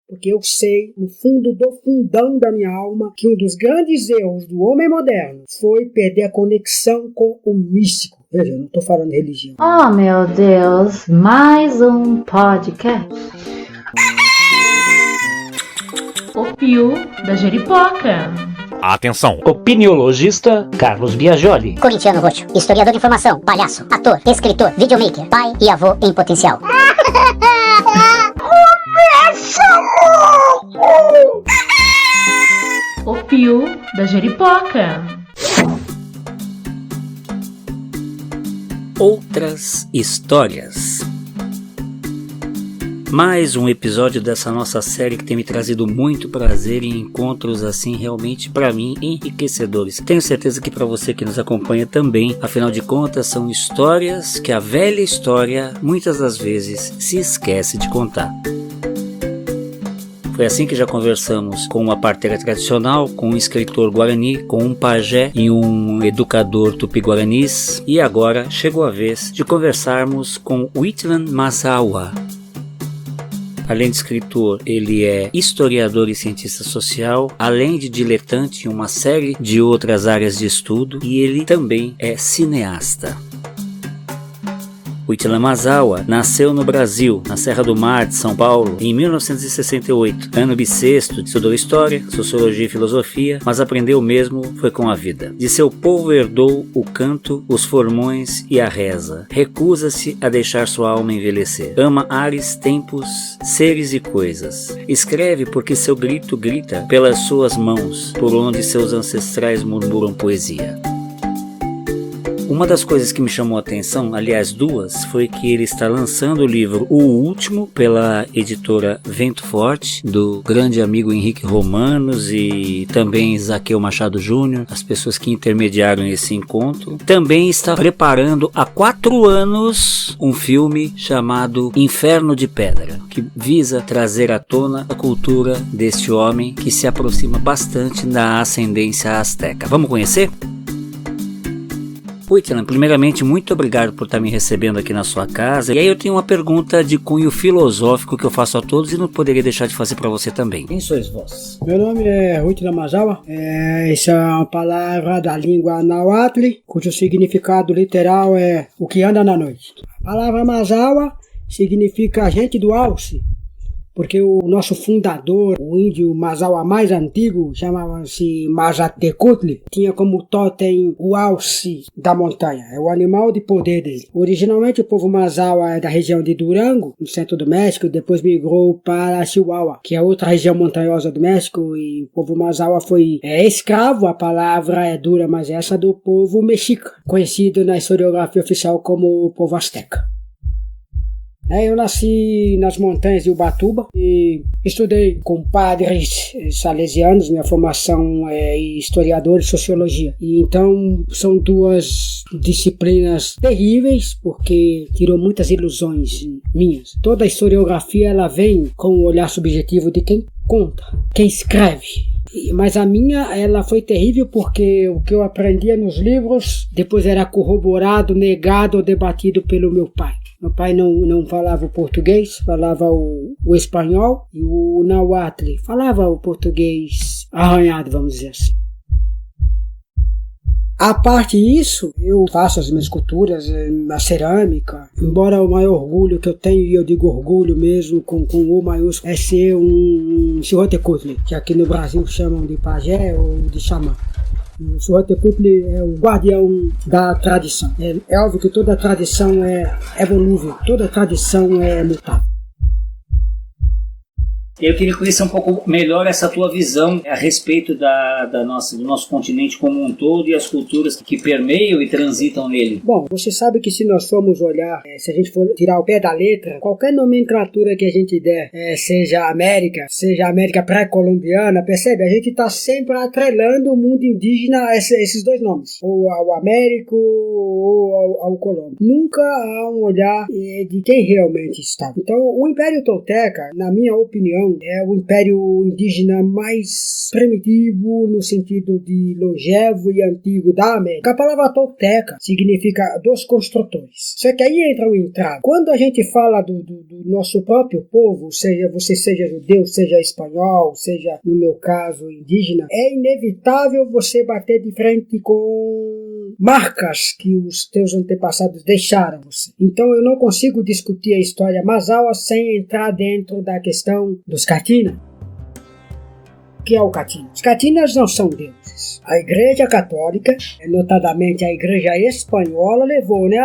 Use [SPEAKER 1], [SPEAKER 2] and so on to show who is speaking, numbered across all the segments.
[SPEAKER 1] porque eu sei, no fundo do fundão da minha alma, que um dos grandes erros do homem moderno foi perder a conexão com o místico. Veja, eu não estou falando de religião.
[SPEAKER 2] Oh, meu Deus, mais um podcast. O Pio da Jeripoca.
[SPEAKER 3] Atenção!
[SPEAKER 4] Opiniologista Carlos Biagioli.
[SPEAKER 5] Corintiano roxo, historiador de informação, palhaço, ator, escritor, videomaker, pai e avô em potencial.
[SPEAKER 6] Começa louco!
[SPEAKER 2] O Pio da Jeripoca.
[SPEAKER 7] Outras histórias. Mais um episódio dessa nossa série que tem me trazido muito prazer em encontros assim realmente para mim enriquecedores. Tenho certeza que para você que nos acompanha também, afinal de contas são histórias que a velha história muitas das vezes se esquece de contar. Foi assim que já conversamos com uma parteira tradicional, com um escritor guarani, com um pajé e um educador tupi-guaranis, e agora chegou a vez de conversarmos com Huitlan Masawa. Além de escritor, ele é historiador e cientista social, além de diletante em uma série de outras áreas de estudo, e ele também é cineasta. Huitlan Masawa nasceu no Brasil, na Serra do Mar de São Paulo, em 1968. Ano bissexto, estudou História, Sociologia e Filosofia, mas aprendeu mesmo foi com a vida. De seu povo herdou o canto, os formões e a reza. Recusa-se a deixar sua alma envelhecer. Ama ares, tempos, seres e coisas. Escreve porque seu grito grita pelas suas mãos, por onde seus ancestrais murmuram poesia. Uma das coisas que me chamou a atenção, aliás duas, foi que ele está lançando o livro O Último pela editora Vento Forte, do grande amigo Henrique Romanos e também Zaqueu Machado Júnior, as pessoas que intermediaram esse encontro. Também está preparando há 4 anos um filme chamado Inferno de Pedra, que visa trazer à tona a cultura deste homem que se aproxima bastante da ascendência asteca. Vamos conhecer? Huitlan, primeiramente, muito obrigado por estar me recebendo aqui na sua casa. E aí eu tenho uma pergunta de cunho filosófico que eu faço a todos e não poderia deixar de fazer para você também. Quem sois vós?
[SPEAKER 1] Meu nome é Huitlan Masawa. Essa é uma palavra da língua nahuatl, cujo significado literal é o que anda na noite. A palavra Masawa significa agente do alce, porque o nosso fundador, o índio Masawa mais antigo, chamava-se Mazatecutli, tinha como totem o alce da montanha, é o animal de poder dele. Originalmente o povo Masawa é da região de Durango, no centro do México, depois migrou para Chihuahua, que é outra região montanhosa do México, e o povo Masawa foi escravo, a palavra é dura, mas essa do povo mexica, conhecido na historiografia oficial como o povo azteca. Eu nasci nas montanhas de Ubatuba e estudei com padres salesianos, minha formação é historiador e sociologia. E então são duas disciplinas terríveis porque tirou muitas ilusões minhas. Toda a historiografia ela vem com o olhar subjetivo de quem conta, quem escreve. Mas a minha, ela foi terrível porque o que eu aprendia nos livros depois era corroborado, negado ou debatido pelo meu pai. Meu pai não falava o português, falava o espanhol, e o nahuatl falava o português arranhado, vamos dizer assim. A parte disso, eu faço as minhas esculturas na cerâmica, embora o maior orgulho que eu tenho, e eu digo orgulho mesmo com O maiúsculo, é ser um Xihuatecutli, que aqui no Brasil chamam de pajé ou de xamã. O Xihuatecutli é o guardião da tradição. É óbvio que toda tradição é evolúvel, toda tradição é mutável.
[SPEAKER 7] Eu queria conhecer um pouco melhor essa tua visão a respeito do nosso continente como um todo e as culturas que permeiam e transitam nele.
[SPEAKER 1] Bom, você sabe que se nós formos olhar, se a gente for tirar o pé da letra, qualquer nomenclatura que a gente der, seja a América pré-colombiana, percebe? A gente está sempre atrelando o mundo indígena a esses dois nomes, ou ao Américo ou ao Colômbia. Nunca há um olhar de quem realmente está. Então, o Império Tolteca, na minha opinião, Japão é o império indígena mais primitivo no sentido de longevo e antigo da América. A palavra tolteca significa dos construtores. Só que aí entra um entrave. Quando a gente fala do nosso próprio povo, seja você seja judeu, seja espanhol, seja, no meu caso, indígena, é inevitável você bater de frente com marcas que os teus antepassados deixaram você. Então eu não consigo discutir a história Mazawa sem entrar dentro da questão dos Katina. O que é o Katina? Os Katinas não são deuses. A Igreja Católica, notadamente a Igreja Espanhola, levou, né?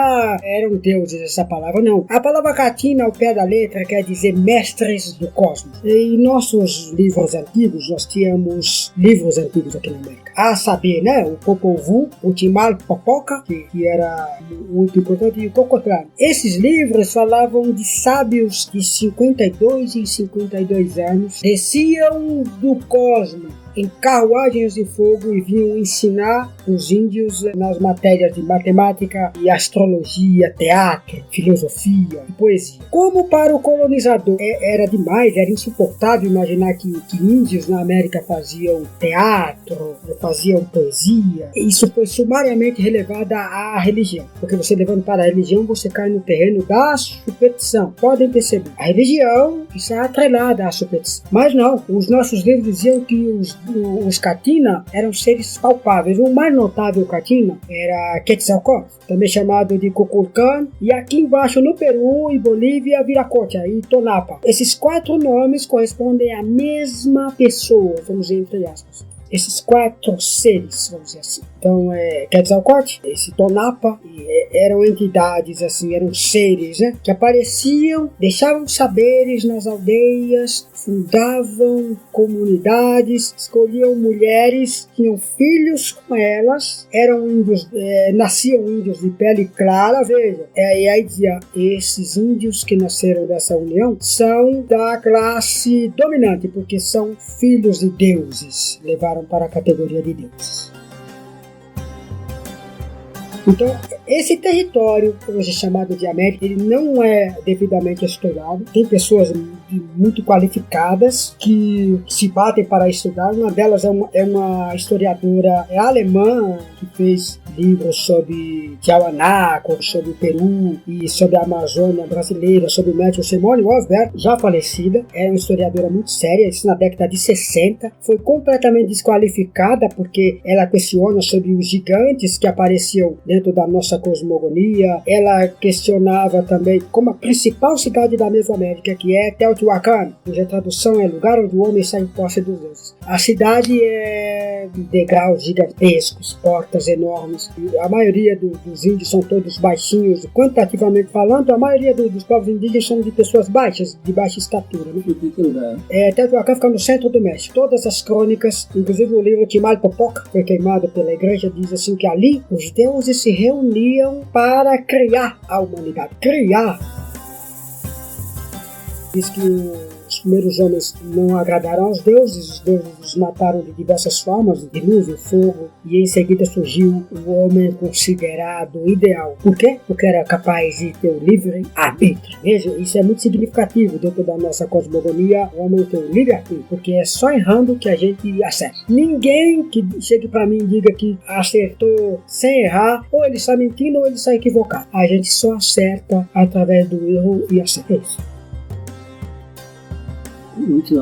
[SPEAKER 1] Eram deuses essa palavra, não. A palavra Katina, ao pé da letra, quer dizer mestres do cosmos. E em nossos livros antigos, nós tínhamos livros antigos aqui na América. A saber, né? O Popol Vuh, o Timal Popoca, que era muito importante, e o Cocotlán. Esses livros falavam de sábios de 52 e 52 anos, desciam do cosmos em carruagens de fogo e vinham ensinar os índios nas matérias de matemática e astrologia, teatro, filosofia e poesia. Como para o colonizador era demais, era insuportável imaginar que índios na América faziam teatro, faziam poesia. Isso foi sumariamente relevado à religião, porque você levando para a religião, você cai no terreno da superstição. Podem perceber, a religião está atrelada à superstição. Mas não, os nossos livros diziam que os Katina eram seres palpáveis. O mais notável Katina era Quetzalcóatl, também chamado de Kukulcán, e aqui embaixo no Peru e Bolívia, Viracocha e Tonapa. Esses 4 nomes correspondem à mesma pessoa, vamos dizer entre aspas. Esses 4 seres, vamos dizer assim. Então, Quetzalcóatl, esse Tonapa, eram entidades, assim, eram seres, né, que apareciam, deixavam saberes nas aldeias, fundavam comunidades, escolhiam mulheres, tinham filhos com elas, eram índios, nasciam índios de pele clara, veja. E aí dizia, esses índios que nasceram dessa união são da classe dominante, porque são filhos de deuses, levaram para a categoria de deuses. Então, esse território, hoje chamado de América, ele não é devidamente estudado. Tem pessoas muito qualificadas que se batem para estudar. Uma delas é uma historiadora alemã que fez livros sobre Tiahuanaco, sobre o Peru e sobre a Amazônia brasileira, sobre o México. Simone Wolfberg, já falecida, é uma historiadora muito séria, isso na década de 60. Foi completamente desqualificada porque ela questiona sobre os gigantes que apareciam dentro da nossa cosmogonia. Ela questionava também como a principal cidade da Mesoamérica, que é Teotihuacan, cuja tradução é lugar onde o homem sai em posse dos deuses. A cidade é de degraus gigantescos, portas enormes. A maioria dos índios são todos baixinhos. Quantitativamente falando, a maioria dos povos indígenas são de pessoas baixas, de baixa estatura. Né? Que lugar? Teotihuacan fica no centro do México. Todas as crônicas, inclusive o livro Timal Popoca, foi queimado pela igreja, diz assim que ali os deuses se reuniam para criar a humanidade. Criar. Diz que os primeiros homens não agradaram aos deuses, os deuses os mataram de diversas formas, dilúvio, fogo, e em seguida surgiu o homem considerado ideal. Por quê? Porque era capaz de ter o livre arbítrio. Veja, isso é muito significativo dentro da nossa cosmogonia, o homem tem o livre arbítrio, porque é só errando que a gente acerta. Ninguém que chegue para mim e diga que acertou sem errar, ou ele está mentindo ou ele está equivocado. A gente só acerta através do erro e acerta. É isso.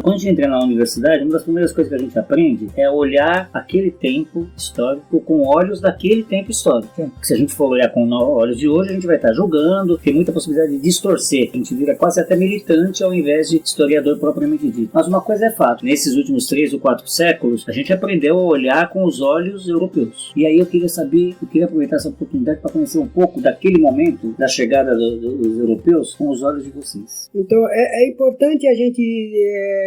[SPEAKER 7] Quando a gente entra na universidade, uma das primeiras coisas que a gente aprende é olhar aquele tempo histórico com olhos daquele tempo histórico. Porque se a gente for olhar com olhos de hoje, a gente vai estar julgando, tem muita possibilidade de distorcer. A gente vira quase até militante ao invés de historiador propriamente dito. Mas uma coisa é fato, nesses últimos 3 ou 4 séculos, a gente aprendeu a olhar com os olhos europeus. E aí eu queria aproveitar essa oportunidade para conhecer um pouco daquele momento, da chegada dos europeus, com os olhos de vocês.
[SPEAKER 1] Então é importante a gente...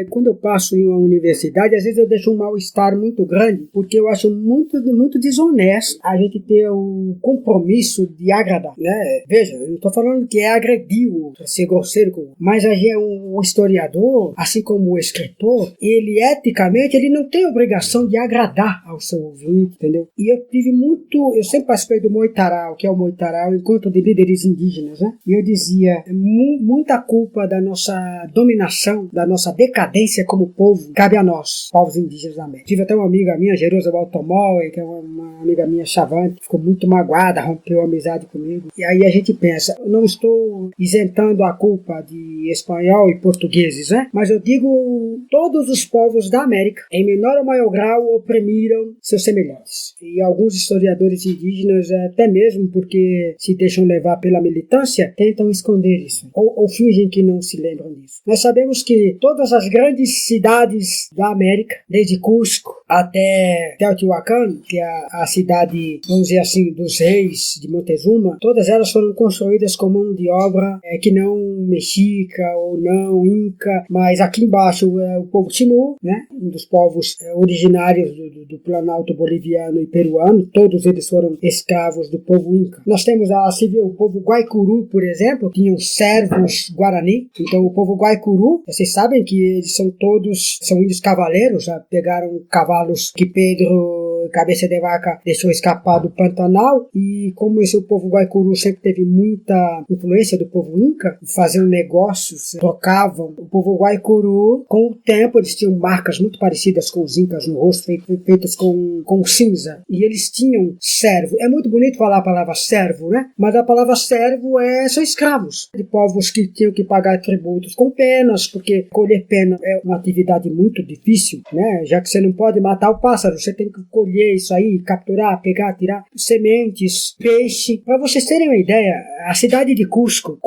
[SPEAKER 1] quando eu passo em uma universidade, às vezes eu deixo um mal-estar muito grande, porque eu acho muito desonesto a gente ter o compromisso de agradar, né? Veja, eu não estou falando que é agredir, ser grosseiro, mas o historiador, assim como o escritor, ele eticamente, ele não tem obrigação de agradar ao seu ouvinte, entendeu? E eu sempre participei do Moitarau, que é o Moitarau, o encontro de líderes indígenas, né? E eu dizia, muita culpa da nossa dominação, da nossa decadência como povo cabe a nós, povos indígenas da América. Tive até uma amiga minha, Jerusa Baltomol, que é uma amiga minha chavante, ficou muito magoada, rompeu a amizade comigo. E aí a gente pensa, eu não estou isentando a culpa de espanhol e portugueses, né? Mas eu digo, todos os povos da América, em menor ou maior grau, oprimiram seus semelhantes. E alguns historiadores indígenas, até mesmo porque se deixam levar pela militância, tentam esconder isso, ou fingem que não se lembram disso. Nós sabemos que todas as grandes cidades da América, desde Cusco até Teotihuacan, que é a cidade, vamos dizer assim, dos reis de Montezuma, todas elas foram construídas com mão de obra que não mexica ou não inca, mas aqui embaixo é o povo Timu, né? Um dos povos originários do Planalto boliviano e peruano, todos eles foram escravos do povo inca. Nós temos o povo Guaicuru, por exemplo, tinham servos guarani, então o povo Guaicuru, vocês sabem que eles são índios cavaleiros, já pegaram cavalos que Pedro Cabeça de Vaca deixou escapar do Pantanal, e como esse povo Guaicuru sempre teve muita influência do povo Inca, faziam negócios, trocavam. O povo Guaicuru, com o tempo, eles tinham marcas muito parecidas com os Incas no rosto, feitas com cinza, e eles tinham servo. É muito bonito falar a palavra servo, né? Mas a palavra servo são escravos, de povos que tinham que pagar tributos com penas, porque colher pena é uma atividade muito difícil, né? Já que você não pode matar o pássaro, você tem que colher isso aí, capturar, pegar, tirar sementes, peixe. Para vocês terem uma ideia, a cidade de Cusco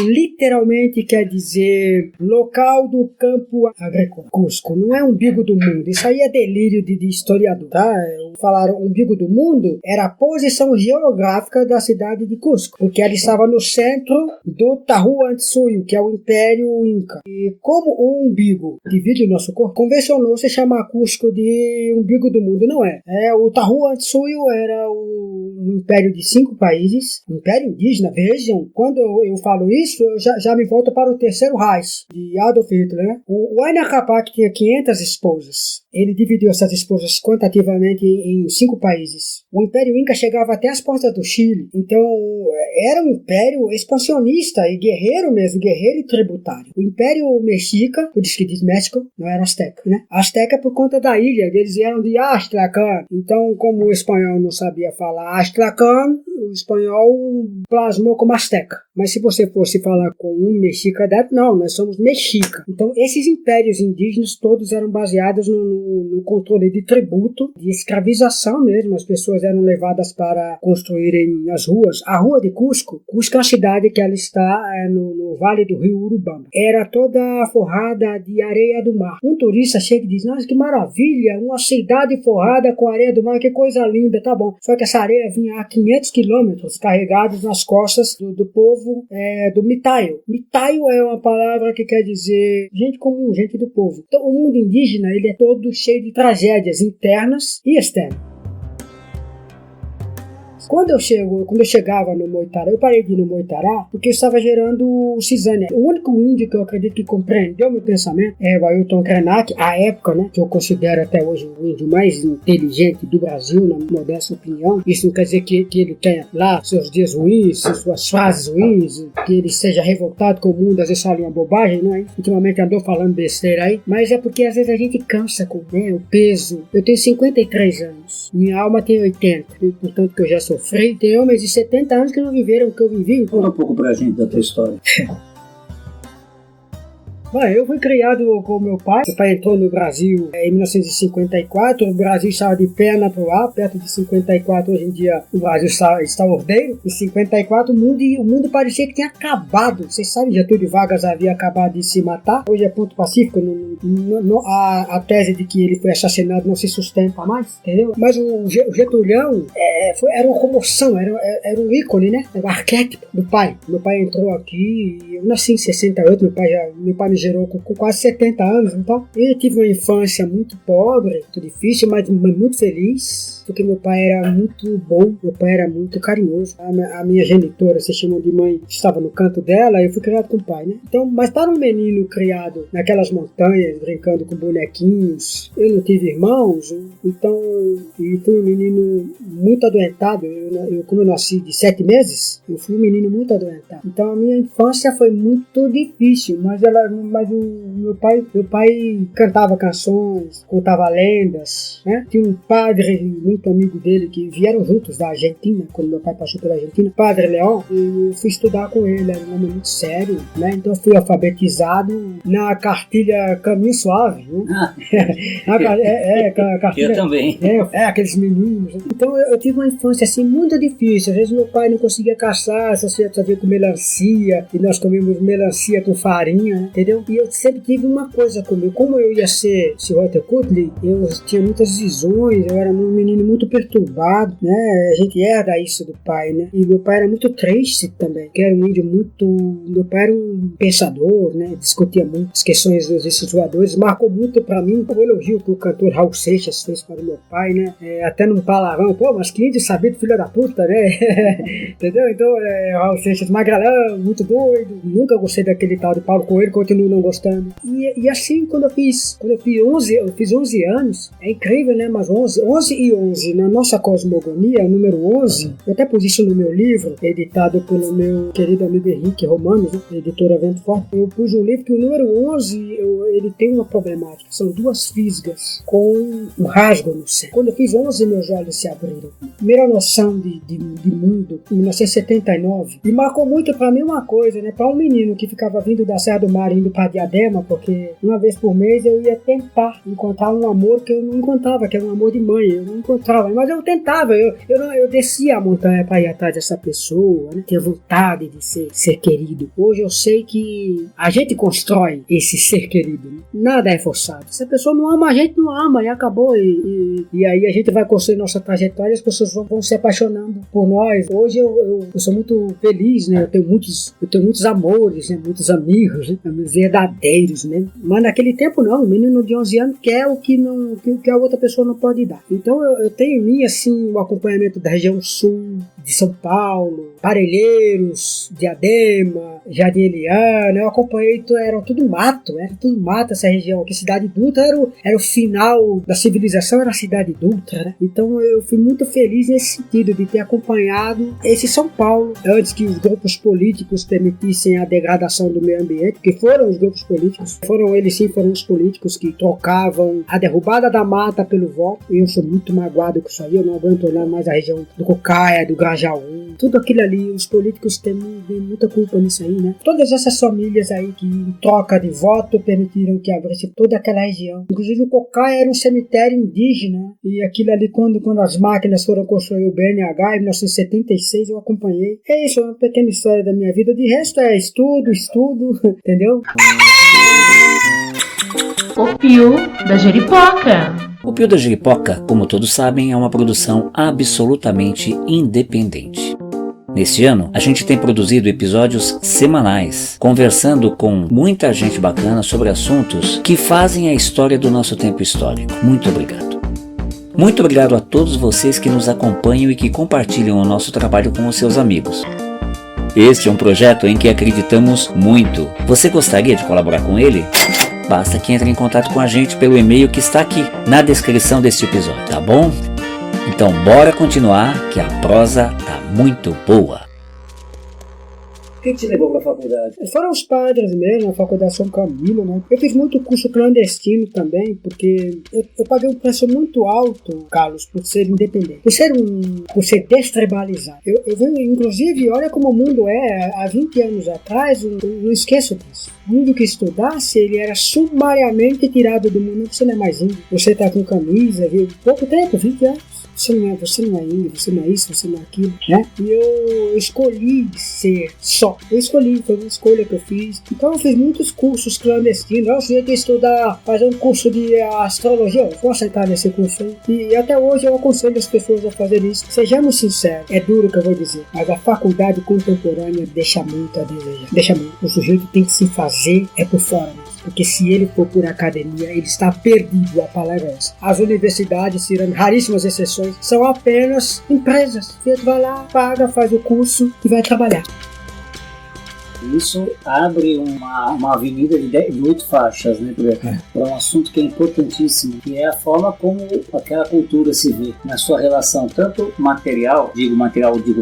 [SPEAKER 1] literalmente quer dizer local do campo agrícola. Cusco não é umbigo do mundo, isso aí é delírio de historiador, tá? Falaram umbigo do mundo era a posição geográfica da cidade de Cusco, porque ela estava no centro do Tahuantinsuyo, que é o Império Inca. E como o umbigo divide o nosso corpo, convencionou-se chamar Cusco de umbigo do mundo, não é? O Tahuantinsuyo era um império de 5 países, um império indígena. Vejam, quando eu falo isso, eu já me volto para o terceiro Reich, de Adolf Hitler, né? O Huayna Capac tinha 500 esposas. Ele dividiu essas esposas quantitativamente em 5 países. O Império Inca chegava até as portas do Chile. Então, era um império expansionista e guerreiro mesmo, guerreiro e tributário. O Império Mexica, por isso que diz México, não era Azteca, né? Azteca por conta da ilha, eles eram de Astracan. Então, como o espanhol não sabia falar Astracan, o espanhol plasmou como Azteca. Mas se você fosse falar com um mexica, não, nós somos mexica. Então, esses impérios indígenas todos eram baseados no controle de tributo, de escravização mesmo. As pessoas eram levadas para construírem as ruas. A rua de Cusco é uma cidade que ela está no vale do rio Urubamba. Era toda forrada de areia do mar. Um turista chega e diz, nossa, que maravilha, uma cidade forrada com areia do mar, que coisa linda, tá bom. Só que essa areia vinha a 500 quilômetros carregados nas costas do povo do Mitaio. Mitaio é uma palavra que quer dizer gente comum, gente do povo. Então o mundo indígena ele é todo cheio de tragédias internas e externas. Quando eu chegava no Moitará, eu parei de ir no Moitará porque eu estava gerando cisânia. O único índio que eu acredito que compreendeu meu pensamento é o Ailton Krenak, à época, né, que eu considero até hoje o índio mais inteligente do Brasil, na modesta opinião. Isso não quer dizer que ele tenha lá seus dias ruins, suas fases ruins, que ele esteja revoltado com o mundo, às vezes fala uma bobagem, não é? Ultimamente andou falando besteira aí, mas é porque às vezes a gente cansa com o peso. Eu tenho 53 anos, minha alma tem 80, e, portanto que eu já sofri. Tem homens de 70 anos que não viveram o que eu vivi.
[SPEAKER 7] Conta um pouco pra gente da tua história.
[SPEAKER 1] Eu fui criado com meu pai. Meu pai entrou no Brasil em 1954. O Brasil estava de perna pro ar. Perto de 54, hoje em dia, o Brasil está ordeiro. Em 54, o mundo parecia que tinha acabado. Vocês sabem, Getúlio Vargas havia acabado de se matar. Hoje é ponto pacífico. A tese de que ele foi assassinado não se sustenta mais, entendeu? Mas o Getulhão era uma comoção, era um ícone, né? Era o arquétipo do pai. Meu pai entrou aqui, eu nasci em 68, meu pai me gerou com quase 70 anos, então eu tive uma infância muito pobre, muito difícil, mas muito feliz, porque meu pai era muito bom, meu pai era muito carinhoso. A minha genitora, se chamam de mãe, estava no canto dela, eu fui criado com o pai, né? Então, mas para um menino criado naquelas montanhas, brincando com bonequinhos, eu não tive irmãos, então, e fui um menino muito adoentado. Como eu nasci de 7 meses, eu fui um menino muito adoentado. Então a minha infância foi muito difícil, mas mas meu pai cantava canções, contava lendas, né? Tinha um padre muito amigo dele que vieram juntos da Argentina, quando meu pai passou pela Argentina, Padre Leão, e eu fui estudar com ele, era um homem muito sério, né? Então eu fui alfabetizado na cartilha Caminho Suave, né? Cartilha,
[SPEAKER 7] eu também.
[SPEAKER 1] Aqueles meninos. Então eu tive uma infância assim muito difícil. Às vezes meu pai não conseguia caçar, só sabia comer melancia, e nós comíamos melancia com farinha, entendeu? E eu sempre tive uma coisa comigo. Como eu ia ser horticultor, eu tinha muitas visões, eu era um menino muito perturbado, né? A gente herda isso do pai, né? E meu pai era muito triste também, que era um índio muito... Meu pai era um pensador, né? Discutia muito as questões dos voadores. Marcou muito pra mim o elogio que o cantor Raul Seixas fez para o meu pai, né? Até num palavrão, pô, mas que índio sabido, filho da puta, né? Entendeu? Então, Raul Seixas, magrelão, muito doido. Nunca gostei daquele tal de Paulo Coelho, continuo não gostando. E assim, quando eu fiz 11 anos, é incrível, né? Mas 11 e 11, na nossa cosmogonia, o número 11, eu até pus isso no meu livro, editado pelo meu querido amigo Henrique Romanos, né? Editora Vento Forte. Eu pus um livro que o número 11, ele tem uma problemática. São duas fisgas com um rasgo no céu. Quando eu fiz 11, meus olhos se abriram. Primeira noção de mundo, em 1979. E marcou muito pra mim uma coisa, né? Pra um menino que ficava vindo da Serra do Mar, indo pra Diadema, porque uma vez por mês eu ia tentar encontrar um amor que eu não encontrava, que era um amor de mãe. Eu não encontrava, mas eu tentava. Eu descia a montanha pra ir atrás dessa pessoa, né? Tinha vontade de ser querido. Hoje eu sei que a gente constrói esse ser querido, né? Nada é forçado. Se a pessoa não ama, a gente não ama e acabou. E aí a gente vai construir nossa trajetória e as pessoas vão se apaixonando por nós. Hoje eu sou muito feliz, né? Eu tenho muitos amores, né? Muitos amigos, né? Amigos verdadeiros, né? Mas naquele tempo não. O menino de 11 anos quer o que a outra pessoa não pode dar. Então eu tenho em mim assim o acompanhamento da região sul de São Paulo, Parelheiros, Diadema, Jardim Eliana. Eu acompanhei, era tudo mato essa região aqui. Cidade Dutra era o final da civilização, era a Cidade Dutra, né? Então eu fui muito feliz nesse sentido de ter acompanhado esse São Paulo antes que os grupos políticos permitissem a degradação do meio ambiente, que foram os grupos políticos, foram os políticos que trocavam a derrubada da mata pelo voto. E eu sou muito magoado com isso aí. Eu não aguento olhar mais a região do Cocaia, do Grajaú, tudo aquilo ali. Os políticos têm muita culpa nisso aí, né? Todas essas famílias aí que em troca de voto permitiram que abrisse toda aquela região. Inclusive o Cocaia era um cemitério indígena, e aquilo ali quando as máquinas foram construir o BNH em 1976 eu acompanhei. É isso, é uma pequena história da minha vida. De resto é estudo, entendeu?
[SPEAKER 2] O Pio da Jeripoca.
[SPEAKER 7] O Pio da Jeripoca, como todos sabem, é uma produção absolutamente independente. Neste ano, a gente tem produzido episódios semanais, conversando com muita gente bacana sobre assuntos que fazem a história do nosso tempo histórico. Muito obrigado. Muito obrigado a todos vocês que nos acompanham e que compartilham o nosso trabalho com os seus amigos. Este é um projeto em que acreditamos muito. Você gostaria de colaborar com ele? Basta que entre em contato com a gente pelo e-mail que está aqui na descrição deste episódio, tá bom? Então bora continuar, que a prosa tá muito boa.
[SPEAKER 1] O que te levou para a faculdade? Foram os padres mesmo, a faculdade São Camilo, né? Eu fiz muito curso clandestino também, porque eu paguei um preço muito alto, Carlos, por ser independente, por ser destribalizado. Eu vi, inclusive, olha como o mundo é, há 20 anos atrás, eu não esqueço disso. O índio que estudasse, ele era sumariamente tirado do mundo. Você não é mais índio, você tá com camisa, viu? Pouco tempo, 20 anos. Você não é índio, você não é isso, você não é aquilo, né? E eu escolhi ser só. Foi uma escolha que eu fiz. Então eu fiz muitos cursos clandestinos. Eu tinha que estudar, fazer um curso de astrologia. Eu vou aceitar nesse curso aí. E até hoje eu aconselho as pessoas a fazer isso. Sejamos sinceros, é duro que eu vou dizer, mas a faculdade contemporânea deixa muito a desejar. Deixa muito. O sujeito tem que se fazer por fora mesmo. Porque se ele for por academia, ele está perdido, a palavra é essa. As universidades, tirando raríssimas exceções, são apenas empresas. Você vai lá, paga, faz o curso e vai trabalhar.
[SPEAKER 7] Isso abre uma avenida de 8 faixas, né, para um assunto que é importantíssimo, que é a forma como aquela cultura se vê na sua relação, tanto material, digo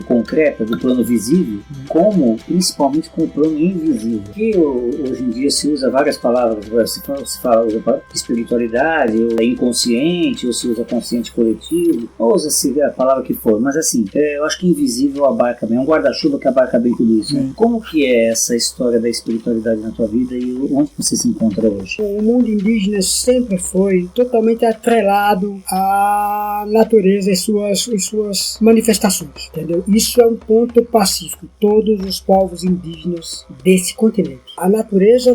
[SPEAKER 7] concreta, do plano visível, como principalmente com o plano invisível. Que hoje em dia se usa várias palavras, se fala espiritualidade, ou é inconsciente, ou se usa consciente coletivo, ou usa-se a palavra que for, mas assim, eu acho que invisível abarca bem, é um guarda-chuva que abarca bem tudo isso. Né? Como que é essa história da espiritualidade na tua vida e onde você se encontra hoje?
[SPEAKER 1] O mundo indígena sempre foi totalmente atrelado à natureza e suas manifestações, entendeu? Isso é um ponto pacífico, todos os povos indígenas desse continente. A natureza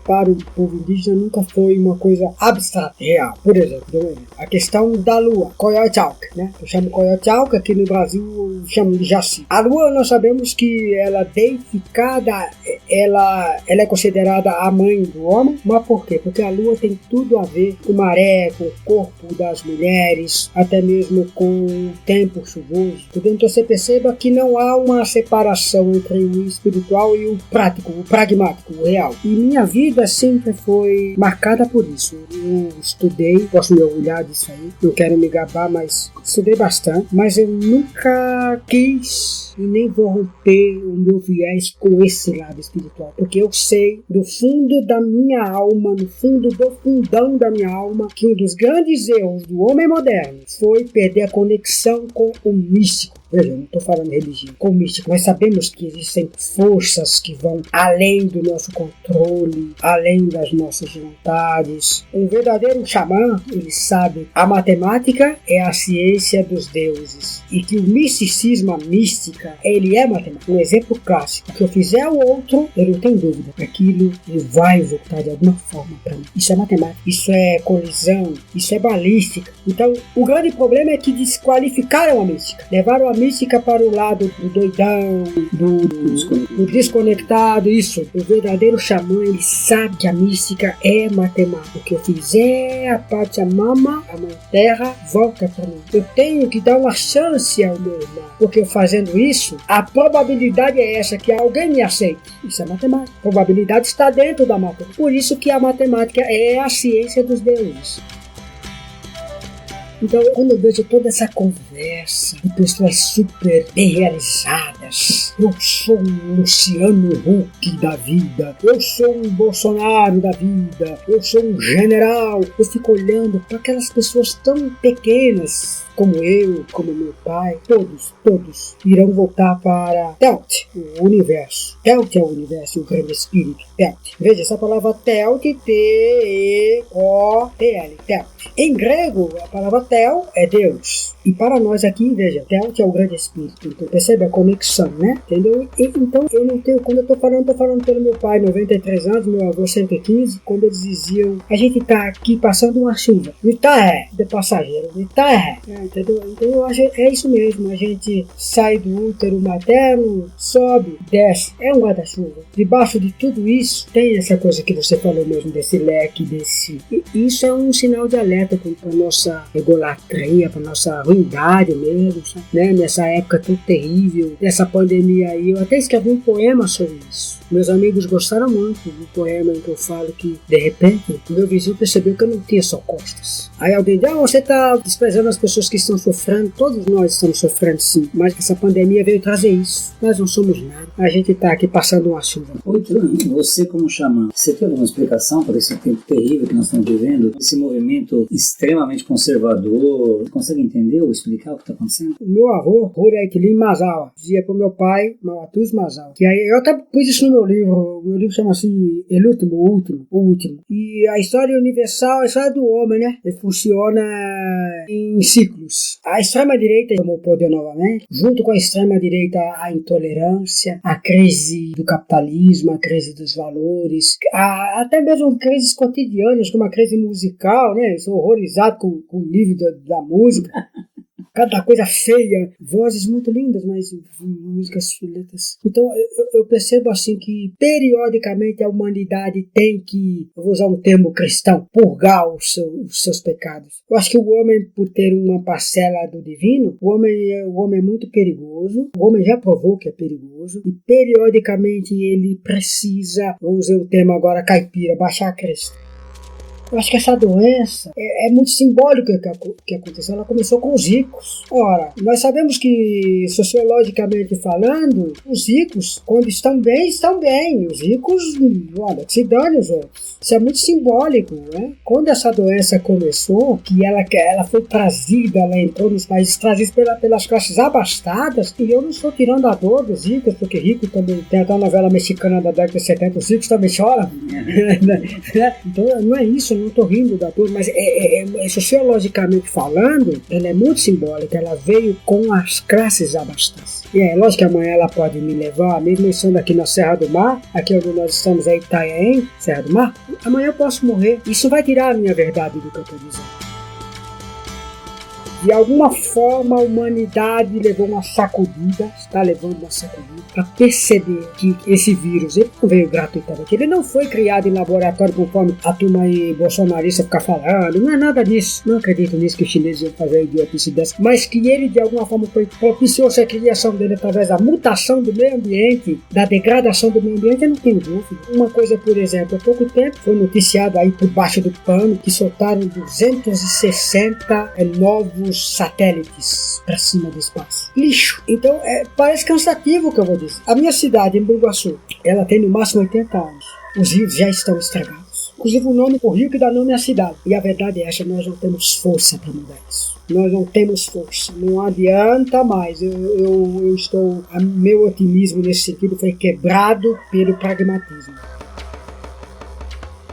[SPEAKER 1] para o povo indígena nunca foi uma coisa abstrata, real. Por exemplo, a questão da lua, Coyotauca, né? Eu chamo Coyotauca, aqui no Brasil eu chamo de Jaci. A lua, nós sabemos que ela deificada, ela é considerada a mãe do homem, mas por quê? Porque a lua tem tudo a ver com maré, com o corpo das mulheres, até mesmo com o tempo chuvoso. Então você perceba que não há uma separação entre o espiritual e o prático, o pragmático, o real. E minha vida sempre foi marcada por isso. Eu estudei, posso me orgulhar disso aí, não quero me gabar, mas estudei bastante, mas eu nunca quis e nem vou romper o meu viés com esse lado espiritual, porque eu sei do fundo da minha alma, no fundo do fundão da minha alma, que um dos grandes erros do homem moderno foi perder a conexão com o místico. Veja, não estou falando de religião, com o místico. Nós sabemos que existem forças que vão além do nosso controle, além das nossas vontades. Um verdadeiro xamã, ele sabe a matemática é a ciência dos deuses e que o misticismo, a mística, ele é matemática. Um exemplo clássico, que eu fizer ao outro, eu não tenho dúvida, aquilo ele vai voltar de alguma forma para mim. Isso é matemática, isso é colisão, isso é balística. Então, o grande problema é que desqualificaram a mística, levaram a mística para o lado do doidão, do desconectado, isso. O verdadeiro xamã, ele sabe que a mística é matemática. O que eu fizer, a Pachamama, a mãe terra, volta para mim. Eu tenho que dar uma chance ao meu irmão, porque fazendo isso, a probabilidade é essa, que alguém me aceite. Isso é matemática. A probabilidade está dentro da matemática. Por isso que a matemática é a ciência dos deuses. Então, quando eu vejo toda essa conversa de pessoas super bem realizadas, eu sou um Luciano Huck da vida, eu sou um Bolsonaro da vida, eu sou um general, eu fico olhando para aquelas pessoas tão pequenas, como eu, como meu pai, todos irão voltar para Telt, o universo. Telt é o universo, o grande espírito, Telt. Veja, essa palavra Telt, T-E-O-T-L, Telt. Em grego, a palavra Tel é Deus. E para nós aqui, veja, Telt é o grande espírito. Então percebe a conexão, né? Entendeu? Então eu não tenho, quando eu tô falando pelo meu pai, 93 anos, meu avô 115, quando eles diziam, a gente tá aqui passando uma chuva. E tá de passageiro, e tá entendeu? Então eu acho é isso mesmo, a gente sai do útero materno, sobe, desce, é um guarda-chuva. Debaixo de tudo isso, tem essa coisa que você falou mesmo, desse leque, e isso é um sinal de alerta para nossa egolatria, para nossa ruindade mesmo, sabe? Né? Nessa época tão terrível, dessa pandemia aí, eu até escrevi um poema sobre isso. Meus amigos gostaram muito do poema em que eu falo que, de repente, o meu vizinho percebeu que eu não tinha só costas. Aí alguém diz, você está desprezando as pessoas que estão sofrendo. Todos nós estamos sofrendo, sim, mas essa pandemia veio trazer isso. Nós não somos nada. A gente está aqui passando uma chuva.
[SPEAKER 7] Você como xamã, você tem alguma explicação para esse tempo terrível que nós estamos vivendo? Esse movimento extremamente conservador, você consegue entender ou explicar o que está acontecendo?
[SPEAKER 1] O meu avô, Huraikilim Mazawa, dizia para o meu pai, Malatuz Mazawa, que aí eu até pus isso no meu livro. O meu livro chama-se El Último, o Último. E a história universal, a história do homem, né? Ele funciona em ciclos. A extrema-direita tomou o poder novamente, junto com a extrema-direita a intolerância, a crise do capitalismo, a crise dos valores, até mesmo crises cotidianas, como a crise musical, né? Eu sou horrorizado com o nível da música. cada coisa feia, vozes muito lindas, mas músicas letras. Então eu percebo assim que periodicamente a humanidade tem que, eu vou usar um termo cristão, purgar os seus pecados. Eu acho que o homem, por ter uma parcela do divino, o homem é muito perigoso, o homem já provou que é perigoso, e periodicamente ele precisa, vamos usar um termo agora caipira, baixar a cresta. Eu acho que essa doença é muito simbólica que aconteceu. Ela começou com os ricos. Ora, nós sabemos que, sociologicamente falando, os ricos, quando estão bem, estão bem. Os ricos, olha, se dane os outros. Isso é muito simbólico, né? Quando essa doença começou, que ela foi trazida, ela entrou nos países trazidos pelas classes abastadas, e eu não estou tirando a dor dos ricos, porque rico também, tem até uma novela mexicana da década de 70, os ricos também choram. Então, não é isso. Não estou rindo da dor, mas sociologicamente falando, ela é muito simbólica, ela veio com as classes abastadas. E é lógico que amanhã ela pode me levar, mesmo eu estando aqui na Serra do Mar, aqui onde nós estamos aí, Itanhaém, Serra do Mar, amanhã eu posso morrer. Isso vai tirar a minha verdade do que eu estou dizendo. De alguma forma a humanidade levou uma sacudida, está levando uma sacudida, para perceber que esse vírus ele não veio gratuitamente, ele não foi criado em laboratório conforme a turma aí bolsonarista ficar falando, não é nada disso, não acredito nisso que os chineses iam fazer a idiotice dessa, mas que ele de alguma forma propiciou-se a criação dele através da mutação do meio ambiente, da degradação do meio ambiente, eu não tenho dúvida. Uma coisa, por exemplo, há pouco tempo foi noticiado aí por baixo do pano que soltaram 260 novos satélites para cima do espaço. Lixo. Então, parece cansativo o que eu vou dizer. A minha cidade, em Bugaçu, ela tem no máximo 80 anos. Os rios já estão estragados. Inclusive o nome do rio que dá nome à cidade. E a verdade é essa, nós não temos força para mudar isso. Nós não temos força. Não adianta mais. Meu otimismo nesse sentido foi quebrado pelo pragmatismo.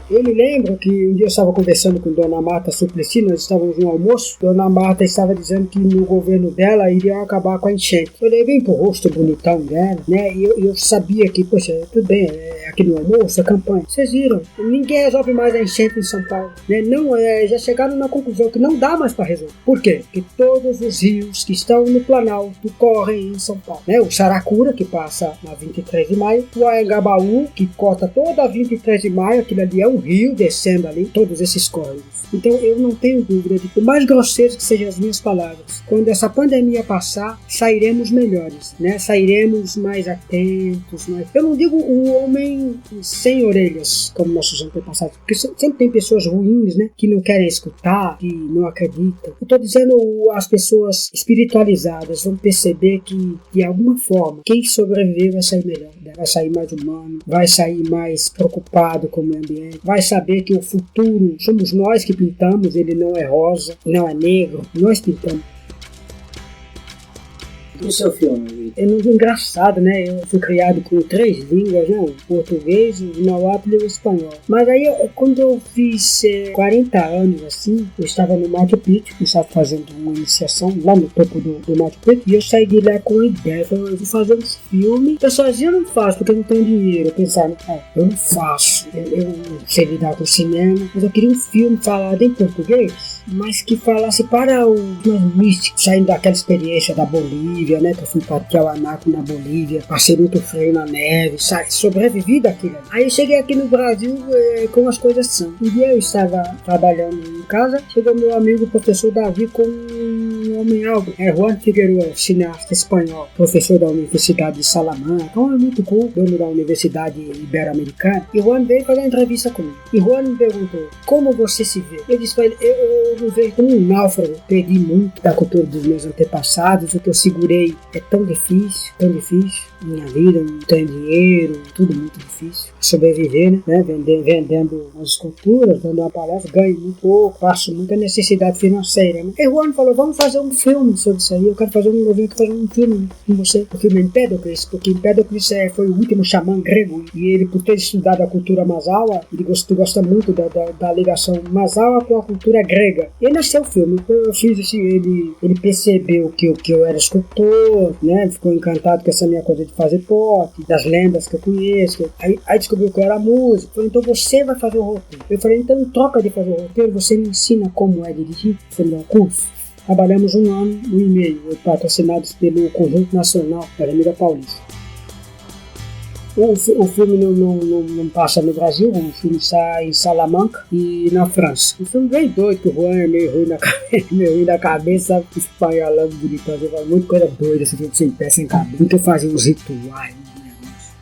[SPEAKER 1] Eu me lembro que um dia eu estava conversando com Dona Marta Suplicy, nós estávamos no almoço, Dona Marta estava dizendo que no governo dela iriam acabar com a enchente. Eu olhei bem pro rosto bonitão dela, né, e eu sabia que, poxa, tudo bem, aqui no almoço, a campanha. Vocês viram, ninguém resolve mais a enchente em São Paulo, né, já chegaram na conclusão que não dá mais para resolver. Por quê? Porque todos os rios que estão no Planalto correm em São Paulo, né, o Saracura, que passa na 23 de maio, o Anhangabaú, que corta toda a 23 de maio, aquilo ali é um rio descendo ali, todos esses córregos. Então eu não tenho dúvida de que, por mais grosseiras que sejam as minhas palavras, quando essa pandemia passar, sairemos melhores, né? Sairemos mais atentos, eu não digo o homem sem orelhas, como nossos antepassados, porque sempre tem pessoas ruins, né? Que não querem escutar, que não acreditam. Eu estou dizendo, as pessoas espiritualizadas vão perceber que, de alguma forma, quem sobreviver vai sair melhor, né? Vai sair mais humano, vai sair mais preocupado com o meio ambiente, vai saber que o futuro somos nós que pintamos, ele não é rosa, não é negro, nós pintamos.
[SPEAKER 7] E o seu filme?
[SPEAKER 1] É muito engraçado, né? Eu fui criado com 3 línguas, né? O português, o nahuatl e o espanhol. Mas aí, quando eu fiz 40 anos, assim, eu estava no Machu Picchu, eu estava fazendo uma iniciação lá no topo do Machu Picchu, e eu saí de lá com a ideia, eu vou fazer um filme. Eu sozinho não faço, porque eu não tenho dinheiro. Eu pensava, eu não faço, eu não sei lidar com cinema, mas eu queria um filme falado em português, mas que falasse para os mais místicos, saindo daquela experiência da Bolívia, né, que eu fui para Tiahuanaco na Bolívia, passei muito frio na neve, sobrevivi daquilo. Aí eu cheguei aqui no Brasil como as coisas são. Um dia eu estava trabalhando em casa, chegou meu amigo, o professor Davi, com um homem-algo, Juan Figueroa, cineasta espanhol, professor da Universidade de Salamanca, um homem muito cool, dono da Universidade Ibero-Americana, e Juan veio fazer uma entrevista comigo. E Juan me perguntou, como você se vê? Eu disse para ele, eu me vejo como um náufrago, perdi muito da cultura dos meus antepassados, o que eu segurei é tão difícil, minha vida, não tenho dinheiro, tudo muito difícil, sobreviver, né, vendendo as esculturas, dando uma palestra, ganho muito pouco, passo muita necessidade financeira, né? E Juan falou, vamos fazer um filme sobre isso aí, eu quero fazer um filme com você, o filme Empédocles, porque Empédocles foi o último xamã grego, e ele, por ter estudado a cultura Mazawa, ele gosta muito da ligação Mazawa com a cultura grega, e nasceu o filme. Eu fiz assim, ele percebeu que eu era escultor, né, ficou encantado com essa minha coisa de fazer pop, das lendas que eu conheço, aí descobriu que eu era músico, falou, então você vai fazer o roteiro. Eu falei, então em troca de fazer o roteiro, você me ensina como é dirigir, você me dá um curso. Trabalhamos 1 ano e meio, patrocinados pelo Conjunto Nacional da Avenida Paulista. O filme não passa no Brasil, o filme sai em Salamanca e na França. Um filme bem doido, que o Juan é meio ruim da cabeça, sabe? Espanholando bonitão, muita coisa doida, esse filme sem pé, sem cabeça. Nunca fazia uns rituais.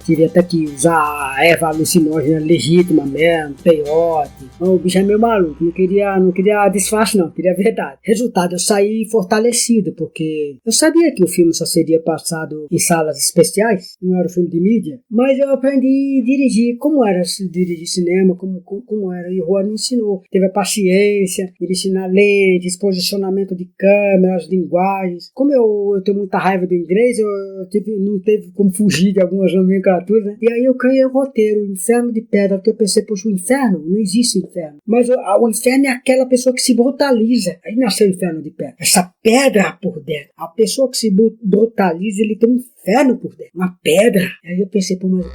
[SPEAKER 1] Queria até que usar a erva alucinógena legítima mesmo, peiote. O bicho é meio maluco, não queria disfarce não, queria verdade. Resultado, eu saí fortalecido, porque eu sabia que o filme só seria passado em salas especiais, não era um filme de mídia, mas eu aprendi a dirigir, como era dirigir cinema, como era, e o Juan me ensinou. Teve a paciência, ele ensina lentes, posicionamento de câmeras, linguagens. Como eu tenho muita raiva do inglês, não teve como fugir de algumas nomenclaturas. Né? E aí eu criei o roteiro, o Inferno de Pedra, porque eu pensei, poxa, o inferno, não existe inferno. Mas o inferno é aquela pessoa que se brutaliza. Aí nasceu o Inferno de Pedra. Essa pedra por dentro. A pessoa que se brutaliza, ele tem um inferno por dentro. Uma pedra. Aí eu pensei, pô, mas...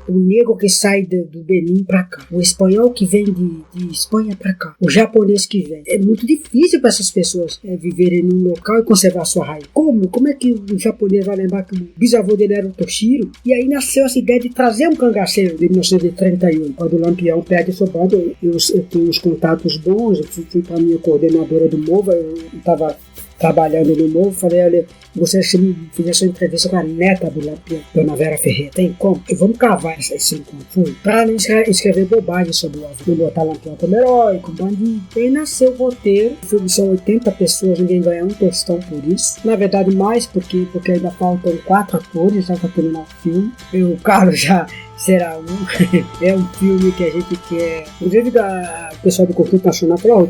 [SPEAKER 1] O negro que sai do Benin pra cá, o espanhol que vem de Espanha pra cá, o japonês que vem. É muito difícil para essas pessoas viverem num local e conservar sua raiz. Como é que o japonês vai lembrar que o bisavô dele era o Toshiro? E aí nasceu essa ideia de trazer um cangaceiro de 1931. Quando o Lampião perde sua banda, eu tenho uns contatos bons, eu fui pra minha coordenadora do MOVA, eu estava trabalhando no Novo, falei, olha, gostaria que você me fizesse uma entrevista com a neta do Lampião, Dona Vera Ferreira. Tem como? Vamos cavar esse encontro. Fui. Pra não escrever bobagem sobre o avô. Não botar Lampião como herói, como bandido. E aí nasceu o roteiro. O filme são 80 pessoas, ninguém ganha um tostão por isso. Na verdade, mais, porque ainda faltam 4 atores já pra terminar o filme. E o Carlos já será um. É um filme que a gente quer. Inclusive, o pessoal do Conjunto Nacional falou: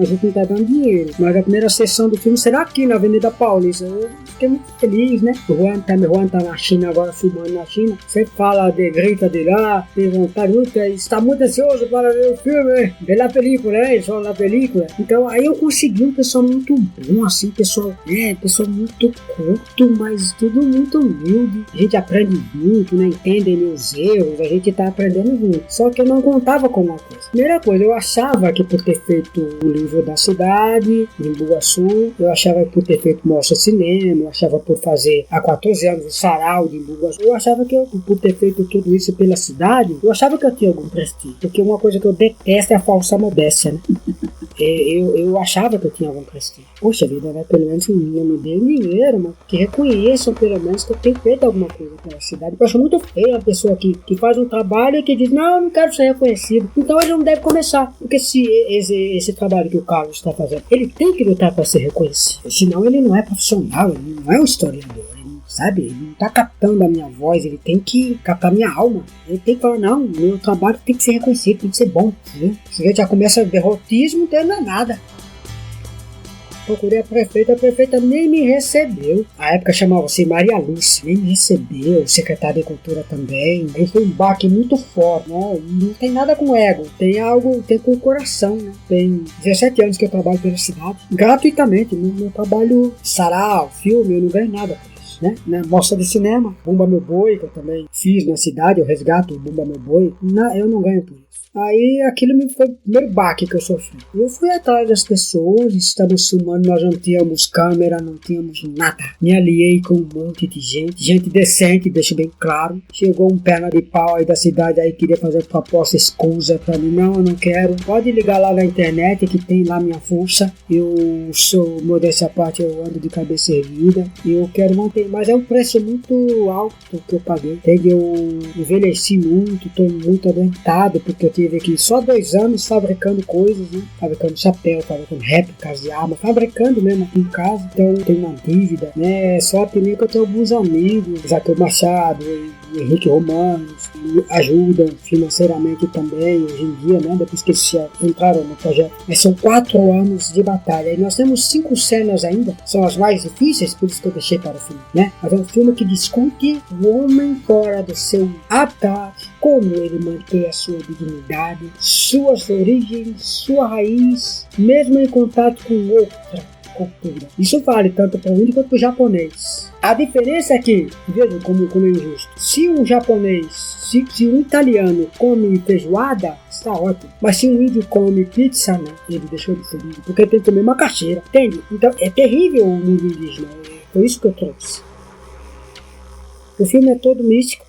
[SPEAKER 1] a gente não tá dando dinheiro, mas a primeira sessão do filme será aqui na Avenida Paulista. Eu fiquei muito feliz, né? O Juan tá na China agora, filmando na China. Sempre fala, grita de lá, tem vontade muito, está muito ansioso para ver o filme, ver a película, né? Só na película. Então, aí eu consegui um pessoal muito bom, assim, pessoal muito curto, mas tudo muito humilde. A gente aprende muito, né? Entende meus erros, a gente tá aprendendo junto. Só que eu não contava com uma coisa. Primeira coisa, eu achava que por ter feito o livro da cidade, de Imbuguaçu, eu achava que por ter feito Mostra Cinema, eu achava por fazer há 14 anos o Sarau de Imbuguaçu, eu achava que por ter feito tudo isso pela cidade, eu achava que eu tinha algum prestígio. Porque uma coisa que eu detesto é a falsa modéstia, né? Eu achava que eu tinha algum prestígio. Poxa vida, né? Pelo menos não me deu dinheiro, mas que reconheçam pelo menos que eu tenho feito alguma coisa pela cidade. Eu acho muito feio a pessoa que faz um trabalho e que diz, não, eu não quero ser reconhecido. Então ele não deve começar. Porque se esse trabalho que o Carlos está fazendo, ele tem que lutar para ser reconhecido. Senão ele não é profissional, ele não é um historiador. Sabe, ele não tá captando a minha voz, ele tem que captar a minha alma. Ele tem que falar, não, meu trabalho tem que ser reconhecido, tem que ser bom. Né? Se a gente já começa derrotismo, então não é nada. Procurei a prefeita nem me recebeu. A época chamava-se Maria Lúcia, nem me recebeu, o secretário de Cultura também. Aí foi um baque muito forte, né? Não tem nada com ego, tem com o coração, né? Tem 17 anos que eu trabalho pela cidade, gratuitamente, meu trabalho sarau, filme, eu não ganho nada. Né? Na mostra de cinema, Bumba Meu Boi, que eu também fiz na cidade, eu resgato o Bumba Meu Boi, eu não ganho por isso. Aí aquilo foi o primeiro baque que eu sofri. Eu fui atrás das pessoas, estamos filmando, nós não tínhamos câmera, não tínhamos nada. Me aliei com um monte de gente decente, deixo bem claro. Chegou um perna de pau aí da cidade, aí queria fazer proposta escusa pra mim. Não, eu não quero. Pode ligar lá na internet que tem lá minha força. Eu sou, modéstia à parte, eu ando de cabeça erguida. E eu quero manter, mas é um preço muito alto que eu paguei. Eu envelheci muito, estou muito adoentado, porque eu tive aqui só 2 anos fabricando coisas, né? Fabricando chapéu, fabricando réplicas de arma, fabricando mesmo aqui em casa. Então tenho uma dívida, né? Só que eu tenho alguns amigos, Zaqueu Machado e Henrique Romanos, me ajudam financeiramente também hoje em dia, né? Depois que eles entraram no projeto. Mas são 4 anos de batalha. E nós temos 5 cenas ainda, são as mais difíceis, por isso que eu deixei para o filme, né? Mas é um filme que discute o homem fora do seu habitat, como ele mantém a sua dignidade, suas origens, sua raiz, mesmo em contato com outra, cultura. Isso vale tanto para o índio quanto para o japonês. A diferença é que, veja como é injusto, se um japonês, se um italiano come feijoada, está ótimo. Mas se um índio come pizza, não, ele deixou de ser índio, porque ele tem que comer macaxeira, entende? Então é terrível o mundo indígena, foi isso que eu trouxe. O filme é todo místico,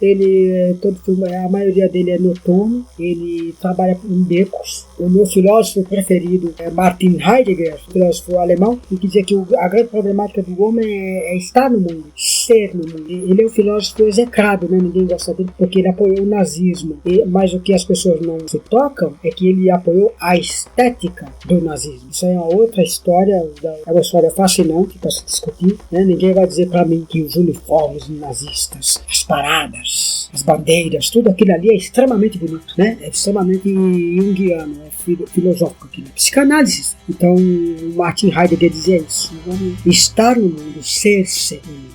[SPEAKER 1] a maioria dele é noturno, ele trabalha em becos. O meu filósofo preferido é Martin Heidegger, filósofo alemão, que dizia que a grande problemática do homem é estar no mundo, ser no mundo. Ele é um filósofo execrado, né? Ninguém gosta dele, porque ele apoiou o nazismo. Mas o que as pessoas não se tocam é que ele apoiou a estética do nazismo. Isso é uma outra história, é uma história fascinante para se discutir, né? Ninguém vai dizer para mim que os uniformes nazistas, as paradas, as bandeiras, tudo aquilo ali é extremamente bonito, né? É extremamente junguiano, é filosófico aquilo, é psicanálise. Então, Martin Heidegger dizia isso: vamos estar no mundo, ser.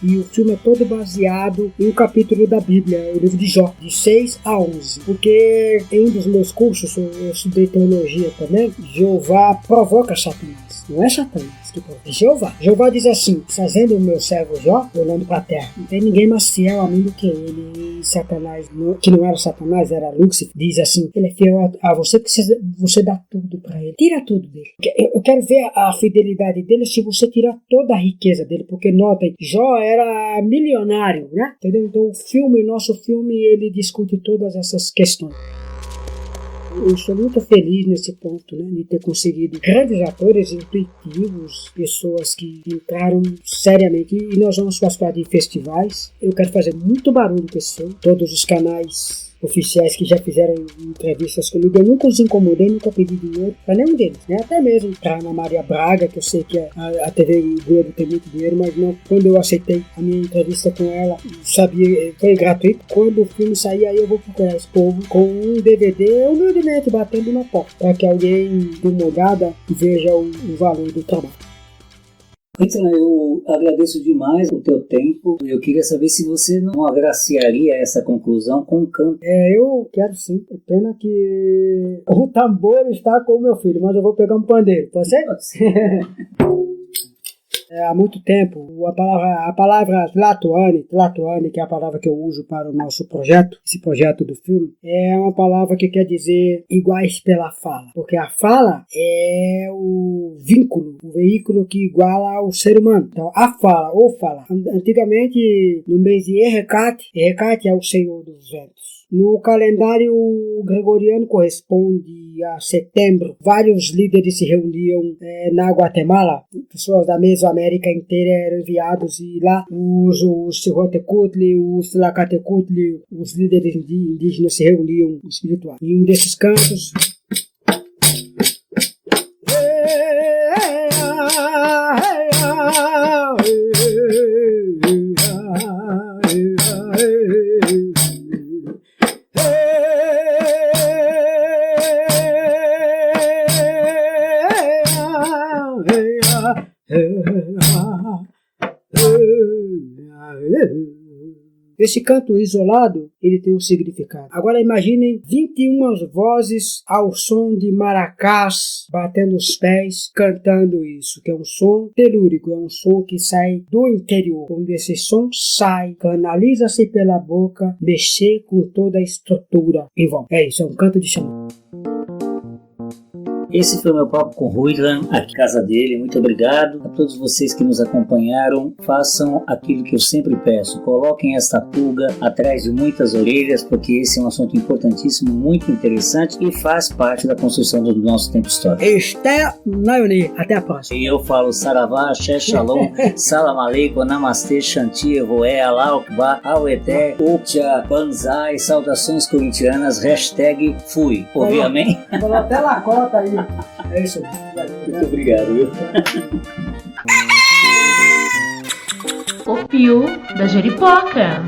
[SPEAKER 1] E o filme é todo baseado em um capítulo da Bíblia, o livro de Jó, de 6 a 11. Porque em um dos meus cursos, eu estudei teologia também, Jeová provoca Satanás. Não é Satanás que provoca, é Jeová. Jeová diz assim: fazendo o meu servo Jó, olhando para a terra, não tem ninguém mais fiel a mim do que ele. E Satanás, que não era Satanás, era Lúcifer, diz assim: ele é fiel a você, porque você dá tudo para ele. Tira tudo dele. Eu quero ver a fidelidade dele se você tirar toda a riqueza dele, porque notem, Jó era milionário, né? Entendeu? Então nosso filme, ele discute todas essas questões. Eu sou muito feliz nesse ponto, né, de ter conseguido grandes atores intuitivos, pessoas que entraram seriamente, e nós vamos participar de festivais. Eu quero fazer muito barulho com esse filme. Todos os canais oficiais que já fizeram entrevistas comigo, eu nunca os incomodei, nunca pedi dinheiro para nenhum deles, né? Até mesmo para Ana Maria Braga, que eu sei que a TV Globo tem muito dinheiro, mas não, quando eu aceitei a minha entrevista com ela, sabia, foi gratuito. Quando o filme sair, aí eu vou procurar esse povo com um DVD humildemente batendo na porta, para que alguém dê uma olhada e veja o valor do trabalho.
[SPEAKER 7] Então, eu agradeço demais o teu tempo. Eu queria saber se você não agraciaria essa conclusão com um canto.
[SPEAKER 1] Eu quero sim. É pena que o tambor está com o meu filho, mas eu vou pegar um pandeiro. Pode ser? Há muito tempo, a palavra Tlatoani, que é a palavra que eu uso para o nosso projeto, esse projeto do filme, é uma palavra que quer dizer iguais pela fala, porque a fala é o vínculo, o veículo que iguala ao ser humano. Então, a fala, ou fala. Antigamente, no mês de Errecat é o Senhor dos Ventos. No calendário gregoriano corresponde a setembro. Vários líderes se reuniam na Guatemala. Pessoas da Mesoamérica inteira eram enviados, e lá os Cirrotecutli, os Tlacatecutli, os líderes indígenas se reuniam espirituais. Em um desses cantos, esse canto isolado, ele tem um significado. Agora imaginem 21 vozes ao som de maracás, batendo os pés, cantando isso, que é um som telúrico, é um som que sai do interior. Quando esse som sai, canaliza-se pela boca, mexer com toda a estrutura em volta. É isso, é um canto de chão.
[SPEAKER 7] Esse foi o meu papo com Ruiran, aqui na casa dele. Muito obrigado a todos vocês que nos acompanharam. Façam aquilo que eu sempre peço: coloquem esta pulga atrás de muitas orelhas, porque esse é um assunto importantíssimo, muito interessante e faz parte da construção do nosso tempo histórico.
[SPEAKER 1] Até a próxima.
[SPEAKER 7] E eu falo Saravá, Axé, Shalom, Salam Aleikum, Namastê, Shanti, Evoé, Allah Akbar, Aueté, Uptia, Banzai, saudações corintianas, hashtag fui. Ouvi, amém?
[SPEAKER 1] Falou até lacota aí. É isso.
[SPEAKER 7] Muito obrigado, viu?
[SPEAKER 2] O Pio da Jeripoca.